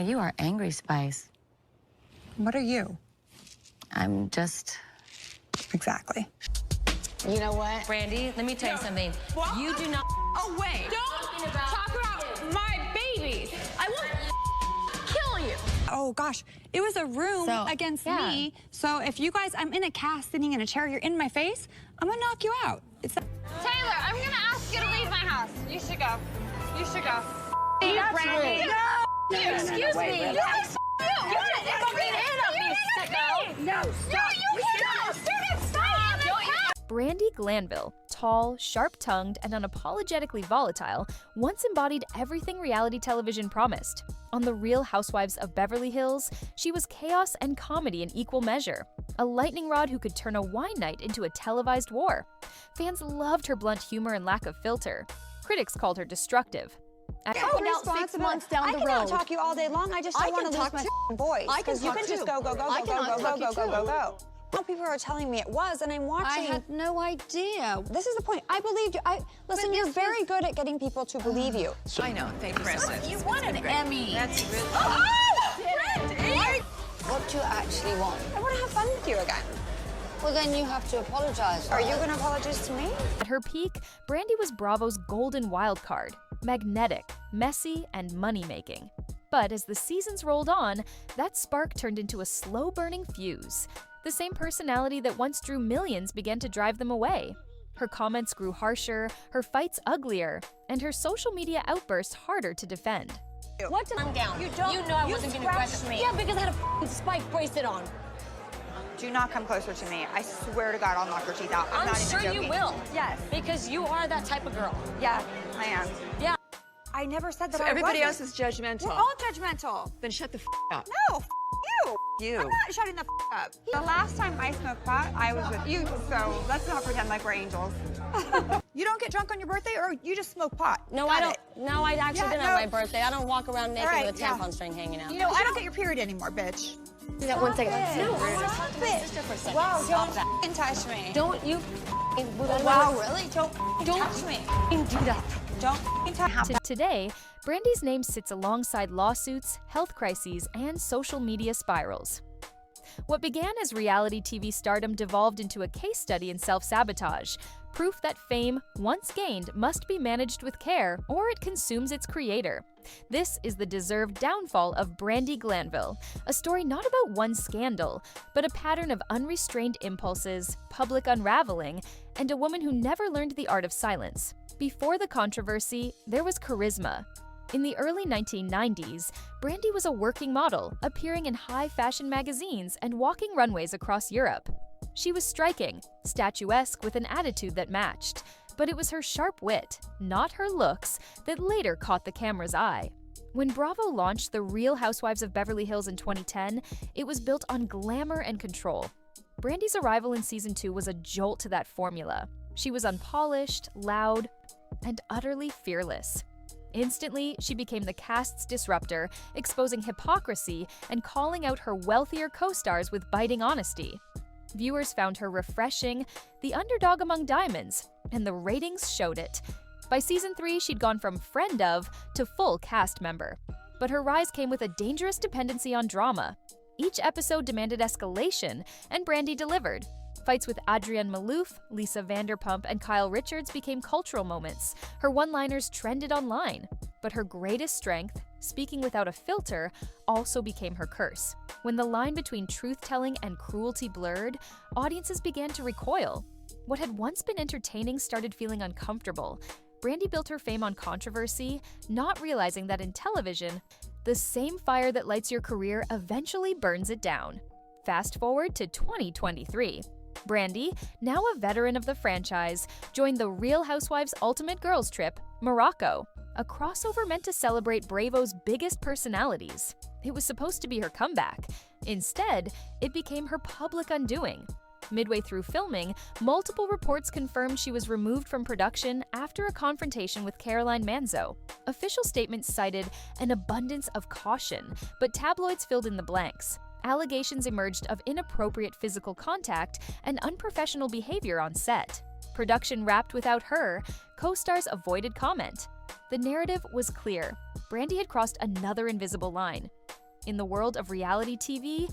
You are angry, Spice. What are you? I'm just... Exactly. You know what? Brandi, let me tell you something. What? You do not... away. Don't talk about my babies. I will kill you. Oh gosh, it was a room against me. So if you guys, I'm in a cast sitting in a chair, you're in my face, I'm gonna knock you out. Taylor, I'm gonna ask you to leave my house. You should go. You should go. That's Brandi. rude. No! Excuse me. You. You didn't fucking hit on me, sicko. No, stop. You stop. Brandi Glanville, tall, sharp-tongued, and unapologetically volatile, once embodied everything reality television promised. On The Real Housewives of Beverly Hills, she was chaos and comedy in equal measure, a lightning rod who could turn a wine night into a televised war. Fans loved her blunt humor and lack of filter. Critics called her destructive. Now 6 months down the road. I can talk you all day long. I just don't want to lose my voice. Because you can just go. Well, people are telling me it was, and I'm watching. I had no idea. This is the point. I believed you. Listen, you're very good at getting people to believe you. I know. Thank you so much. You won an Emmy. That's really... Brandi! What do you actually want? I want to have fun with you again. Well, then you have to apologize. Are you going to apologize to me? At her peak, Brandi was Bravo's golden wildcard, magnetic, messy, and money-making. But as the seasons rolled on, that spark turned into a slow-burning fuse. The same personality that once drew millions began to drive them away. Her comments grew harsher, her fights uglier, and her social media outbursts harder to defend. What did I'm down? You don't. You know I wasn't going to scratched aggressive. me. Yeah, because I had a spike bracelet on. Do not come closer to me. I swear to God, I'll knock your teeth out. I'm not sure even you joking. will. Yes. Because you are that type of girl. Yeah, I am. Yeah. I never said that So I everybody wasn't. else is judgmental. We're all judgmental. Then shut the up. No, you. You. I'm not shutting the up. The last time I smoked pot, I was with you, so let's not pretend like we're angels. You don't get drunk on your birthday, or you just smoke pot? No, Got I don't. it. No, I actually Yeah, didn't no. have my birthday. I don't walk around naked All right, with a tampon string hanging out. You know, I don't get your period anymore, bitch. Do that one second. No, I want to stop talk to my it. sister for a second. Wow, Stop don't that. f***ing touch me. Don't you Wow, really? Don't touch me. do that. Don't f***ing touch me. Today, Brandi's name sits alongside lawsuits, health crises, and social media spirals. What began as reality TV stardom devolved into a case study in self-sabotage, proof that fame, once gained, must be managed with care or it consumes its creator. This is the deserved downfall of Brandi Glanville, a story not about one scandal, but a pattern of unrestrained impulses, public unraveling, and a woman who never learned the art of silence. Before the controversy, there was charisma. In the early 1990s, Brandi was a working model, appearing in high-fashion magazines and walking runways across Europe. She was striking, statuesque with an attitude that matched, but it was her sharp wit, not her looks, that later caught the camera's eye. When Bravo launched The Real Housewives of Beverly Hills in 2010, it was built on glamour and control. Brandi's arrival in Season 2 was a jolt to that formula. She was unpolished, loud, and utterly fearless. Instantly, she became the cast's disruptor, exposing hypocrisy and calling out her wealthier co-stars with biting honesty. Viewers found her refreshing, the underdog among diamonds, and the ratings showed it. By Season 3, she'd gone from friend of to full cast member. But her rise came with a dangerous dependency on drama. Each episode demanded escalation, and Brandi delivered. Fights with Adrienne Maloof, Lisa Vanderpump, and Kyle Richards became cultural moments. Her one-liners trended online. But her greatest strength, speaking without a filter, also became her curse. When the line between truth-telling and cruelty blurred, audiences began to recoil. What had once been entertaining started feeling uncomfortable. Brandi built her fame on controversy, not realizing that in television, the same fire that lights your career eventually burns it down. Fast forward to 2023. Brandi, now a veteran of the franchise, joined the Real Housewives Ultimate Girls Trip, Morocco, a crossover meant to celebrate Bravo's biggest personalities. It was supposed to be her comeback. Instead, it became her public undoing. Midway through filming, multiple reports confirmed she was removed from production after a confrontation with Caroline Manzo. Official statements cited an abundance of caution, but tabloids filled in the blanks. Allegations emerged of inappropriate physical contact and unprofessional behavior on set. Production wrapped without her, co-stars avoided comment. The narrative was clear. Brandi had crossed another invisible line. In the world of reality TV,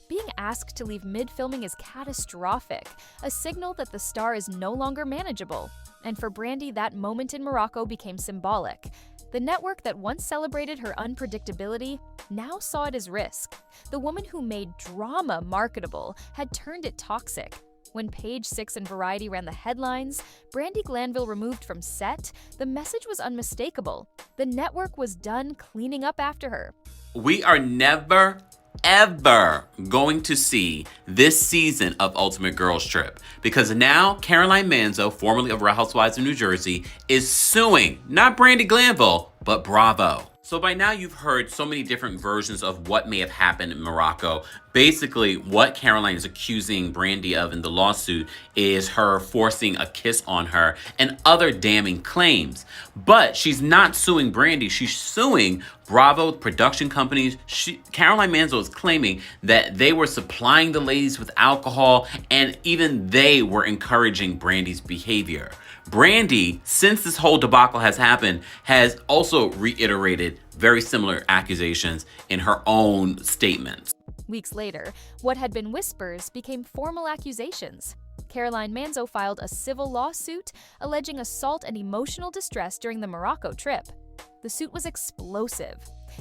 being asked to leave mid-filming is catastrophic, a signal that the star is no longer manageable. And for Brandi, that moment in Morocco became symbolic. The network that once celebrated her unpredictability now saw it as risk. The woman who made drama marketable had turned it toxic. When Page Six and Variety ran the headlines, Brandi Glanville removed from set, the message was unmistakable. The network was done cleaning up after her. We are never, ever going to see this season of Ultimate Girls Trip because now Caroline Manzo, formerly of Real Housewives of New Jersey, is suing not Brandi Glanville, but Bravo. So by now you've heard so many different versions of what may have happened in Morocco. Basically, what Caroline is accusing Brandi of in the lawsuit is her forcing a kiss on her and other damning claims. But she's not suing Brandi, she's suing Bravo production companies. Caroline Manzo is claiming that they were supplying the ladies with alcohol and even they were encouraging Brandi's behavior. Brandi, since this whole debacle has happened, has also reiterated very similar accusations in her own statements. Weeks later, what had been whispers became formal accusations. Caroline Manzo filed a civil lawsuit alleging assault and emotional distress during the Morocco trip. The suit was explosive.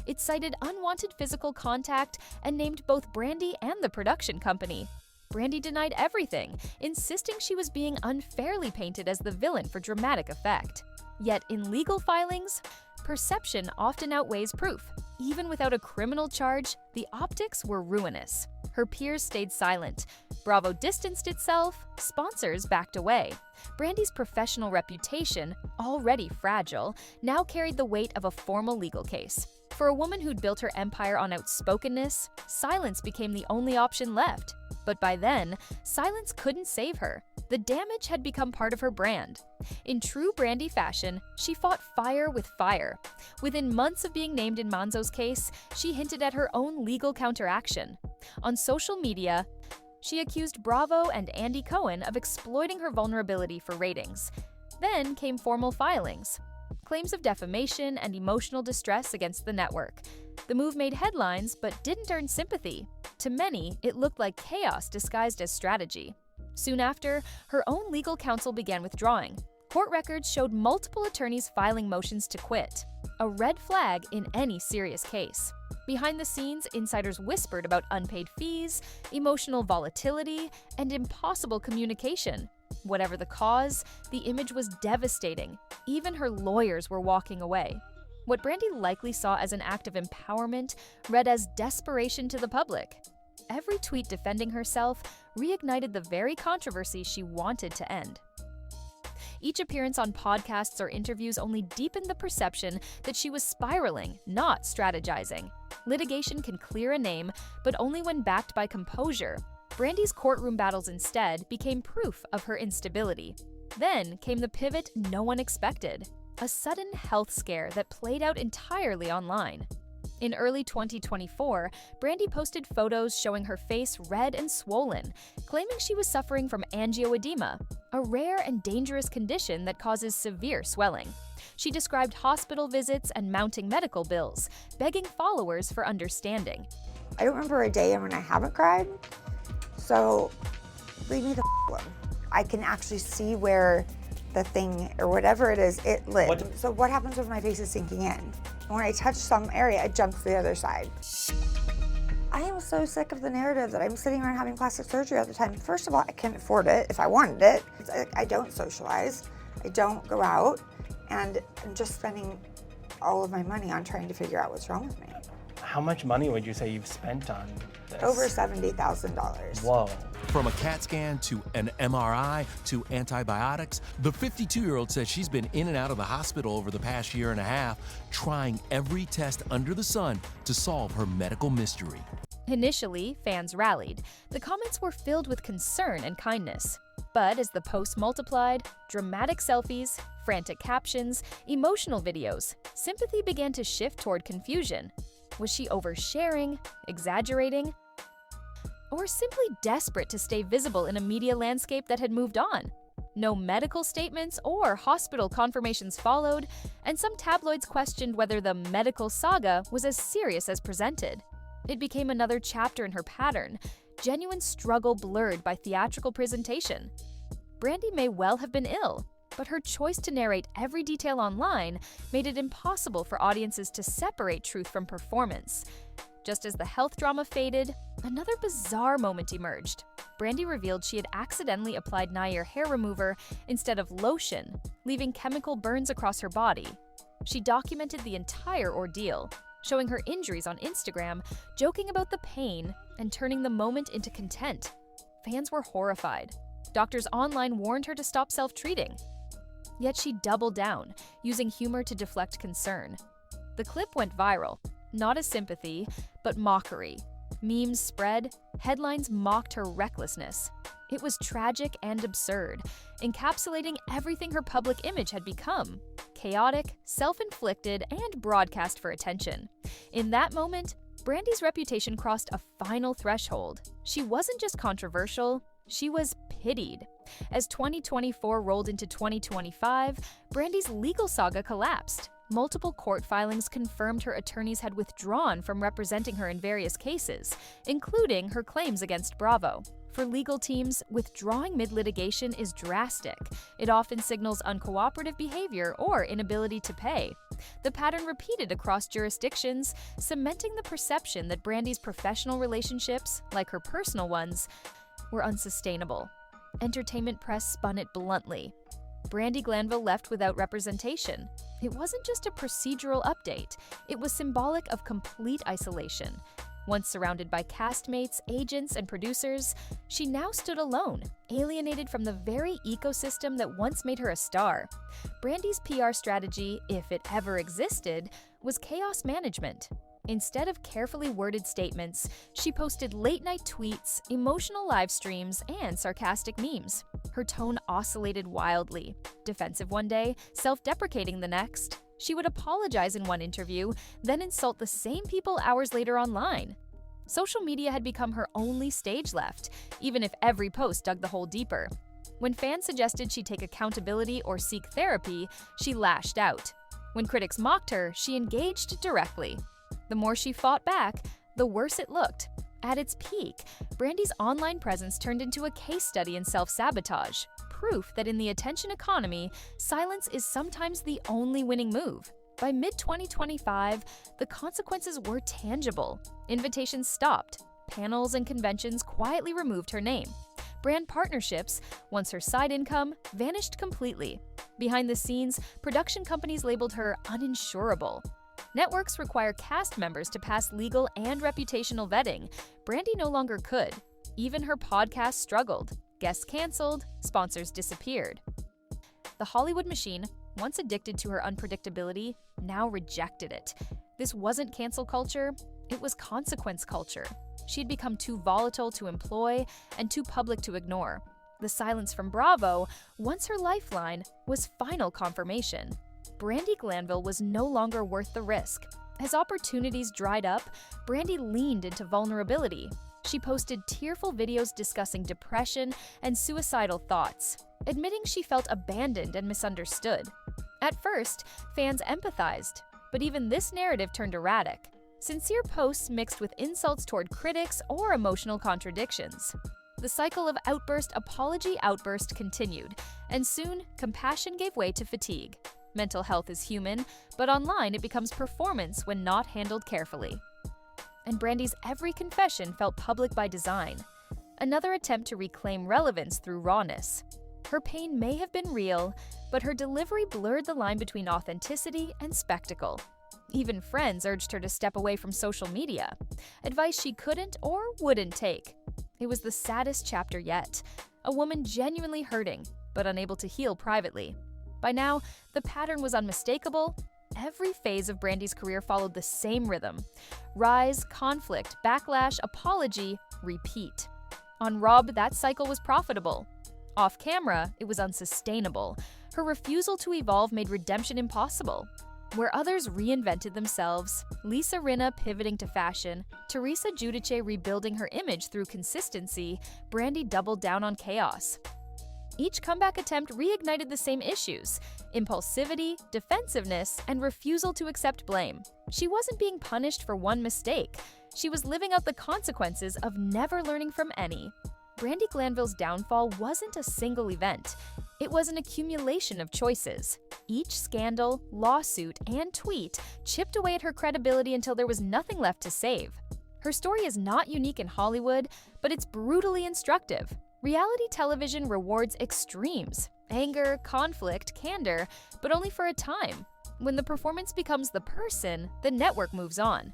It cited unwanted physical contact and named both Brandi and the production company. Brandi denied everything, insisting she was being unfairly painted as the villain for dramatic effect. Yet in legal filings, perception often outweighs proof. Even without a criminal charge, the optics were ruinous. Her peers stayed silent. Bravo distanced itself, sponsors backed away. Brandi's professional reputation, already fragile, now carried the weight of a formal legal case. For a woman who'd built her empire on outspokenness, silence became the only option left. But by then, silence couldn't save her. The damage had become part of her brand. In true Brandi fashion, she fought fire with fire. Within months of being named in Manzo's case, she hinted at her own legal counteraction. On social media, she accused Bravo and Andy Cohen of exploiting her vulnerability for ratings. Then came formal filings. Claims of defamation and emotional distress against the network. The move made headlines but didn't earn sympathy. To many, it looked like chaos disguised as strategy. Soon after, her own legal counsel began withdrawing. Court records showed multiple attorneys filing motions to quit, a red flag in any serious case. Behind the scenes, insiders whispered about unpaid fees, emotional volatility, and impossible communication. Whatever the cause, the image was devastating. Even her lawyers were walking away. What Brandi likely saw as an act of empowerment read as desperation to the public. Every tweet defending herself reignited the very controversy she wanted to end. Each appearance on podcasts or interviews only deepened the perception that she was spiraling, not strategizing. Litigation can clear a name, but only when backed by composure. Brandi's courtroom battles instead became proof of her instability. Then came the pivot no one expected, a sudden health scare that played out entirely online. In early 2024, Brandi posted photos showing her face red and swollen, claiming she was suffering from angioedema, a rare and dangerous condition that causes severe swelling. She described hospital visits and mounting medical bills, begging followers for understanding. I don't remember a day when I haven't cried, so leave me the alone. I can actually see where the thing or whatever it is, it lives. So what happens when my face is sinking in? And when I touch some area, it jumps to the other side. I am so sick of the narrative that I'm sitting around having plastic surgery all the time. First of all, I can't afford it if I wanted it. I don't socialize, I don't go out, and I'm just spending all of my money on trying to figure out what's wrong with me. How much money would you say you've spent on this? Over $70,000. Whoa. From a CAT scan to an MRI to antibiotics, the 52-year-old says she's been in and out of the hospital over the past year and a half, trying every test under the sun to solve her medical mystery. Initially, fans rallied. The comments were filled with concern and kindness. But as the posts multiplied, dramatic selfies, frantic captions, emotional videos, sympathy began to shift toward confusion. Was she oversharing, exaggerating, or simply desperate to stay visible in a media landscape that had moved on? No medical statements or hospital confirmations followed, and some tabloids questioned whether the medical saga was as serious as presented. It became another chapter in her pattern, genuine struggle blurred by theatrical presentation. Brandi may well have been ill, but her choice to narrate every detail online made it impossible for audiences to separate truth from performance. Just as the health drama faded, another bizarre moment emerged. Brandi revealed she had accidentally applied Nair hair remover instead of lotion, leaving chemical burns across her body. She documented the entire ordeal, showing her injuries on Instagram, joking about the pain, and turning the moment into content. Fans were horrified. Doctors online warned her to stop self-treating. Yet she doubled down, using humor to deflect concern. The clip went viral, not as sympathy, but mockery. Memes spread, headlines mocked her recklessness. It was tragic and absurd, encapsulating everything her public image had become: chaotic, self-inflicted, and broadcast for attention. In that moment, Brandi's reputation crossed a final threshold. She wasn't just controversial, she was pitied. As 2024 rolled into 2025, Brandi's legal saga collapsed. Multiple court filings confirmed her attorneys had withdrawn from representing her in various cases, including her claims against Bravo. For legal teams, withdrawing mid-litigation is drastic. It often signals uncooperative behavior or inability to pay. The pattern repeated across jurisdictions, cementing the perception that Brandi's professional relationships, like her personal ones, were unsustainable. Entertainment press spun it bluntly. Brandi Glanville left without representation. It wasn't just a procedural update, it was symbolic of complete isolation. Once surrounded by castmates, agents, and producers, she now stood alone, alienated from the very ecosystem that once made her a star. Brandi's PR strategy, if it ever existed, was chaos management. Instead of carefully worded statements, she posted late-night tweets, emotional live streams, and sarcastic memes. Her tone oscillated wildly. Defensive one day, self-deprecating the next. She would apologize in one interview, then insult the same people hours later online. Social media had become her only stage left, even if every post dug the hole deeper. When fans suggested she take accountability or seek therapy, she lashed out. When critics mocked her, she engaged directly. The more she fought back, the worse it looked. At its peak, Brandi's online presence turned into a case study in self-sabotage, proof that in the attention economy, silence is sometimes the only winning move. By mid-2025, the consequences were tangible. Invitations stopped. Panels and conventions quietly removed her name. Brand partnerships, once her side income, vanished completely. Behind the scenes, production companies labeled her uninsurable. Networks require cast members to pass legal and reputational vetting. Brandi no longer could. Even her podcast struggled. Guests canceled, sponsors disappeared. The Hollywood machine, once addicted to her unpredictability, now rejected it. This wasn't cancel culture, it was consequence culture. She'd become too volatile to employ and too public to ignore. The silence from Bravo, once her lifeline, was final confirmation. Brandi Glanville was no longer worth the risk. As opportunities dried up, Brandi leaned into vulnerability. She posted tearful videos discussing depression and suicidal thoughts, admitting she felt abandoned and misunderstood. At first, fans empathized, but even this narrative turned erratic. Sincere posts mixed with insults toward critics or emotional contradictions. The cycle of outburst-apology-outburst continued, and soon, compassion gave way to fatigue. Mental health is human, but online it becomes performance when not handled carefully. And Brandi's every confession felt public by design. Another attempt to reclaim relevance through rawness. Her pain may have been real, but her delivery blurred the line between authenticity and spectacle. Even friends urged her to step away from social media, advice she couldn't or wouldn't take. It was the saddest chapter yet, a woman genuinely hurting, but unable to heal privately. By now, the pattern was unmistakable. Every phase of Brandi's career followed the same rhythm: rise, conflict, backlash, apology, repeat. On Rob, that cycle was profitable. Off camera, it was unsustainable. Her refusal to evolve made redemption impossible. Where others reinvented themselves, Lisa Rinna pivoting to fashion, Teresa Giudice rebuilding her image through consistency, Brandi doubled down on chaos. Each comeback attempt reignited the same issues: impulsivity, defensiveness, and refusal to accept blame. She wasn't being punished for one mistake. She was living out the consequences of never learning from any. Brandi Glanville's downfall wasn't a single event. It was an accumulation of choices. Each scandal, lawsuit, and tweet chipped away at her credibility until there was nothing left to save. Her story is not unique in Hollywood, but it's brutally instructive. Reality television rewards extremes: anger, conflict, candor, but only for a time. When the performance becomes the person, the network moves on.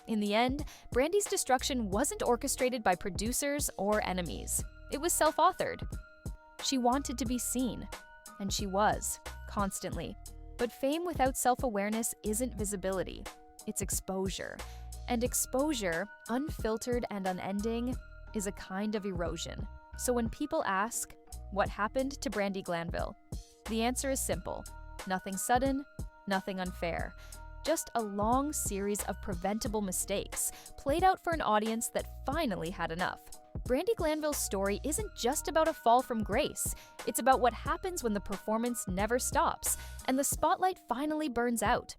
In the end, Brandi's destruction wasn't orchestrated by producers or enemies. It was self-authored. She wanted to be seen, and she was, constantly. But fame without self-awareness isn't visibility, it's exposure. And exposure, unfiltered and unending, is a kind of erosion. So when people ask, what happened to Brandi Glanville? The answer is simple: nothing sudden, nothing unfair. Just a long series of preventable mistakes, played out for an audience that finally had enough. Brandi Glanville's story isn't just about a fall from grace. It's about what happens when the performance never stops, and the spotlight finally burns out.